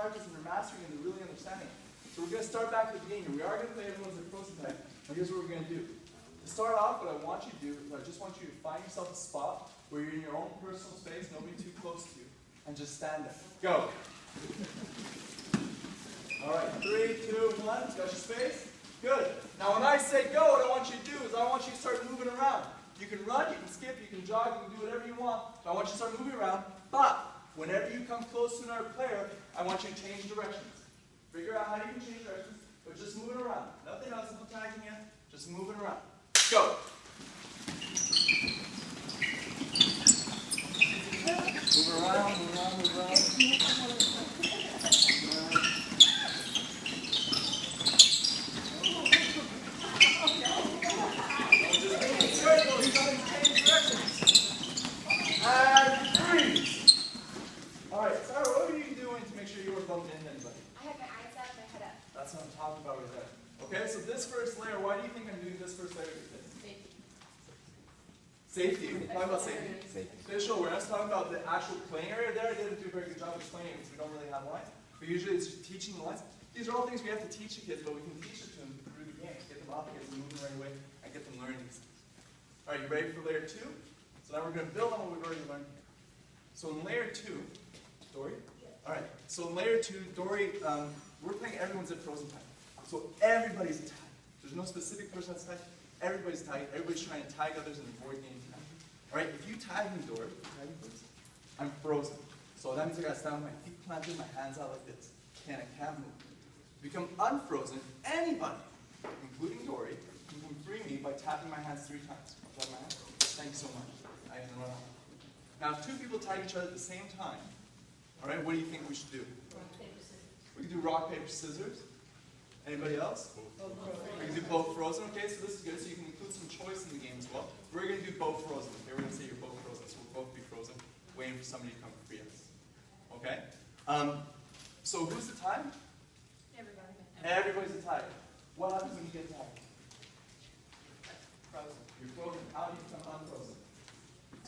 practice and they're mastering and they're really understanding it. So we're going to start back with the game. We are going to play everyone's frozen type. Now here's what we're going to do. To start off, what I want you to do is I just want you to find yourself a spot where you're in your own personal space, nobody too close to you, and just stand there. Go. All right, 3, 2, 1. Got your space? Good. Now when I say go, what I want you to do is I want you to start moving around. You can run, you can skip, you can jog, you can do whatever you want. But I want you to start moving around. But whenever you come close to another player, I want you to change directions. Figure out how you can change directions, but just moving around. Nothing else, no tagging you, just moving around. Go. Move around, move around, move around. And freeze. All right, Sarah, what are you doing to make sure you weren't bumping into anybody? I have my eyes up, my head up. That's what I'm talking about right there. Okay, so this first layer, why do you think I'm doing this first layer with this? Safety. Safety. We're talking about safety. Spatial awareness, talking about the actual playing area there. I didn't do a very good job explaining it because we don't really have lines. But usually it's teaching the lines. These are all things we have to teach the kids, but we can teach it to them through the game. Get them up, get them moving right away, and get them learning these things. All right, you ready for layer 2? So now we're going to build on what we've already learned here. So in layer 2, Dory? All right, so in layer 2, Dory, we're playing everyone's at frozen time. So everybody's tied. There's no specific person that's tied. Everybody's tied. Everybody's trying to tag others in the board game time. All right, if you tag me, Dory, I'm frozen. So that means I got to stand with my feet planted, my hands out like this. I can't move. Become unfrozen, anybody, including Dory, can free me by tapping my hands 3 times. Tap my hands. Thank you so much. I can run on. Now, if 2 people tag each other at the same time, all right, what do you think we should do? Rock, paper, scissors. We can do rock, paper, scissors. Anybody else? We can do both frozen. Okay, so this is good. So you can include some choice in the game as well. We're going to do both frozen. Okay, we're going to say you're both frozen, so we'll both be frozen, waiting for somebody to come free us. Okay? So who's the tie? Everybody. Everybody's a tie. What happens when you get tied? Frozen. You're frozen. How do you become unfrozen?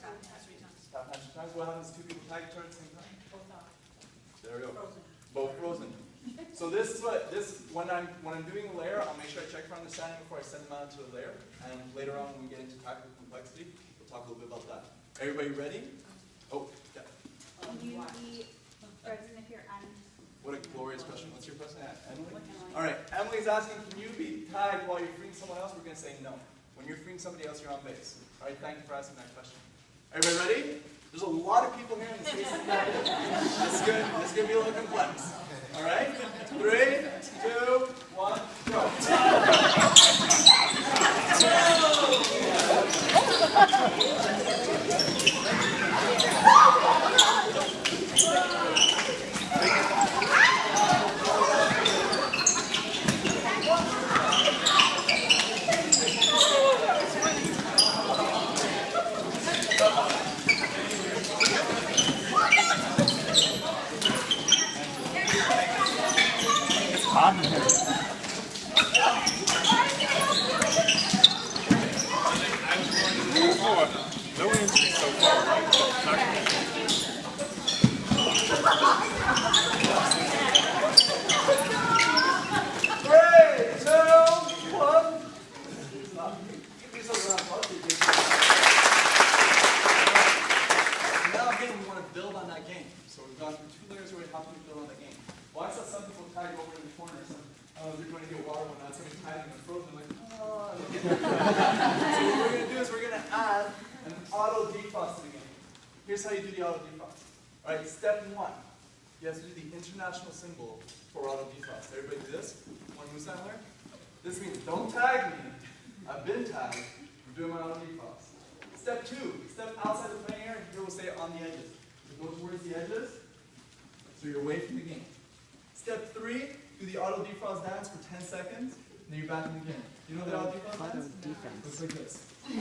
Tap hands 3 times. Tap hands 3 times. What happens? 2 people tag each other at the same time? Both off. There we go. Frozen. Both frozen. So this is when I'm doing a layer, I'll make sure I check for understanding before I send them out into a layer. And later on, when we get into tactical complexity, we'll talk a little bit about that. Everybody ready? Oh, yeah. Can you be frozen if you're What a glorious question. What's your question, Emily? All right. Emily's asking, can you be tagged while you're freeing someone else? We're going to say no. When you're freeing somebody else, you're on base. All right. Thank you for asking that question. Everybody ready? There's a lot of people here in the space. This is good. This is going to be a little complex. All right? 3, 2, 1, go. No injuries so far, right? 3, 2, 1. Now again, we want to build on that game. So we've gone through 2 layers where we have to build on that game. Well, I saw some people tag over in the corner. They're going to get water when that's somebody tagging and frozen. Like, oh. So what we're going to do is we're going to add an auto defrost to the game. Here's how you do the auto defrost. All right, step 1. You have to do the international symbol for auto defrost. Everybody do this? Want to move somewhere? This means don't tag me. I've been tagged. I'm doing my auto defrost. Step 2. Step outside the playing area. Here we'll say on the edges. You go towards the edges, so you're away from the game. Step 3. Do the auto defrost dance for 10 seconds, and then you're back in the game. You know the auto defrost dance? Looks like this.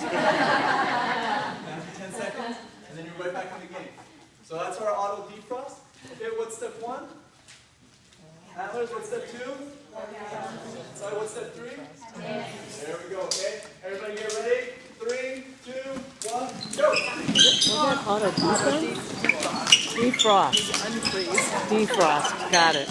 After 10 seconds, and then you're right back in the game. So that's our auto defrost. Okay, what's step 1? Antlers, what's step 2? Sorry, what's step 3? There we go, okay? Everybody get ready? 3, 2, 1, go! Was that auto defense? Defrost. Defrost. Got it.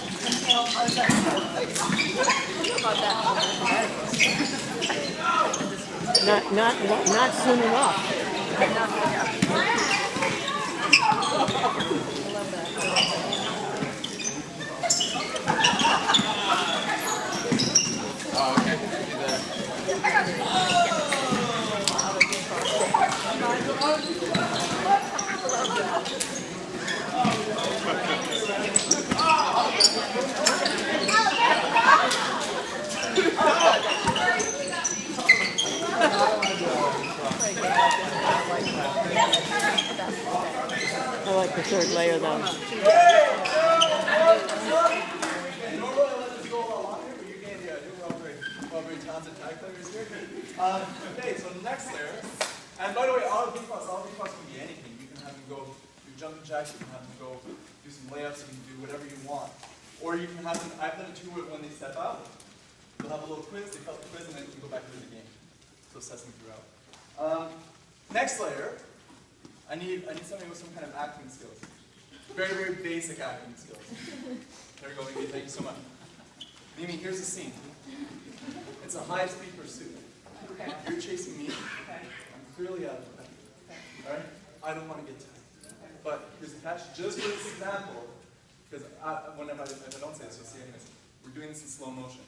Not soon enough. I like the third layer though. Normally I let this go a lot longer, but you gained the idea. We're all very talented tag players here. Okay, so next layer. And by the way, all defrost can be anything. You can have them go do jumping jacks, you can have them go do some layups, you can do whatever you want. Or you can have them, I've done it too when they step out. They'll have a little quiz, they fail the quiz, and then you can go back into the game. So assessing throughout. Next layer, I need somebody with some kind of acting skills. Very, very basic acting skills. There we go, Mimi, thank you so much. Mimi, here's the scene. It's a high-speed pursuit. Okay. You're chasing me. Okay. I'm clearly out of breath. Okay. All right? I don't want to get tired. But here's a catch. Just for this example, because if I don't say this, you'll see anyways. We're doing this in slow motion.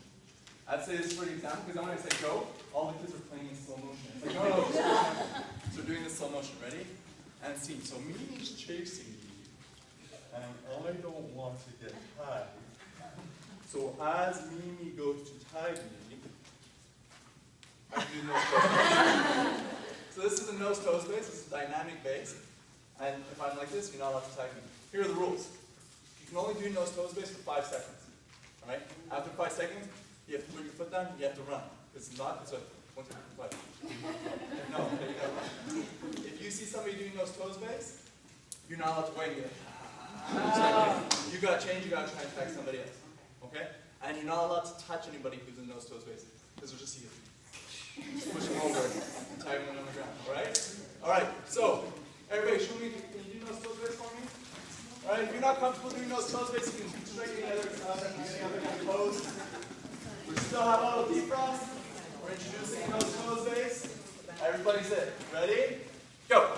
I'd say this for the example, because when I say go, all the kids are playing in slow motion. It's like, no. So we're doing this slow motion. Ready? And scene. So Mimi's chasing me, and I don't want to get tied. So as Mimi goes to tag me, I do nose toes. So this is a nose toes base. This is a dynamic base. And if I'm like this, you're not allowed to tag me. Here are the rules. You can only do nose toes base for 5 seconds. All right? After 5 seconds, you have to put your foot down. You have to run. It's a 1, 2, 3, 5. No, you gotta run. If you see somebody doing nose toes base, you're not allowed to wait. You gotta change. You gotta try and tag somebody else. Okay? And you're not allowed to touch anybody who's in nose toes base, because they'll just see you. Just push them over and tag them on the ground. All right? All right. So everybody, show me. Can you do nose toes base for me? All right. If you're not comfortable doing nose toes base, you can straighten the other kind of pose. We still have a little defrost. We're introducing nose toes base. Everybody's it. Ready? Go.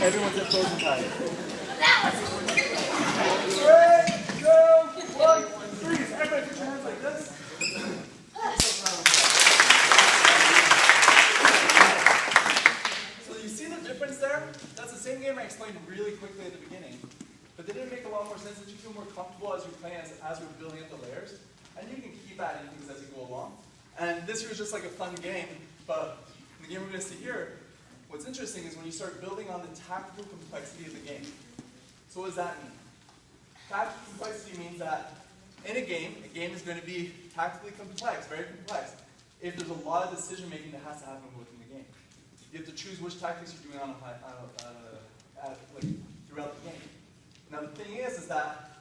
Everyone's at frozen time. 3, 2, 1, freeze. Everybody put your hands like this. So you see the difference there? That's the same game I explained really quickly at the beginning. But didn't it make a lot more sense that you feel more comfortable as you're playing, as we're building up the layers? And you can keep adding things as you go along. And this here is just like a fun game, but in the game we're going to see here, what's interesting is when you start building on the tactical complexity of the game. So what does that mean? Tactical complexity means that in a game is going to be tactically complex, very complex, if there's a lot of decision making that has to happen within the game. You have to choose which tactics you're doing throughout the game. Now the thing is that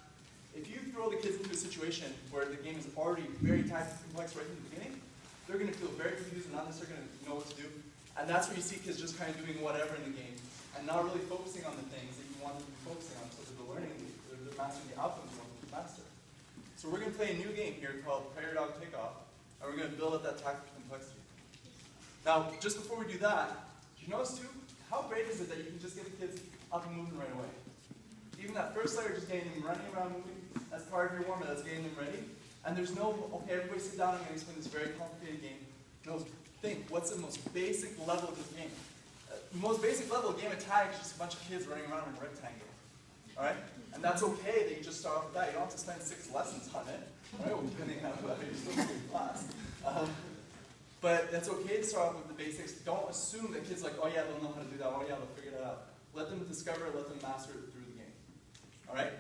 if you throw the kids into a situation where the game is already very tactically complex right from the beginning, they're going to feel very confused and not necessarily going to know what to do. And that's where you see kids just kind of doing whatever in the game and not really focusing on the things that you want them to be focusing on so that they're learning, they're mastering the outcomes you want them to master. So we're going to play a new game here called Prairie Dog Takeoff, and we're going to build up that tactical complexity. Now, just before we do that, did you notice too, how great is it that you can just get the kids up and moving right away? Even that first layer, just getting them running around moving, That's part of your warm-up. That's getting them ready. And there's no, okay, everybody sit down. I'm going to explain this very complicated game. No, think, what's the most basic level of this game? The most basic level of game of tag is just a bunch of kids running around in a rectangle. All right? And that's okay that you just start off with that. You don't have to spend 6 lessons on it. Right? Well, depending on whether you're still in class. But that's okay to start off with the basics. Don't assume that kids are like, oh yeah, they'll know how to do that. Oh yeah, they'll figure that out. Let them discover it. Let them master it through the game. All right?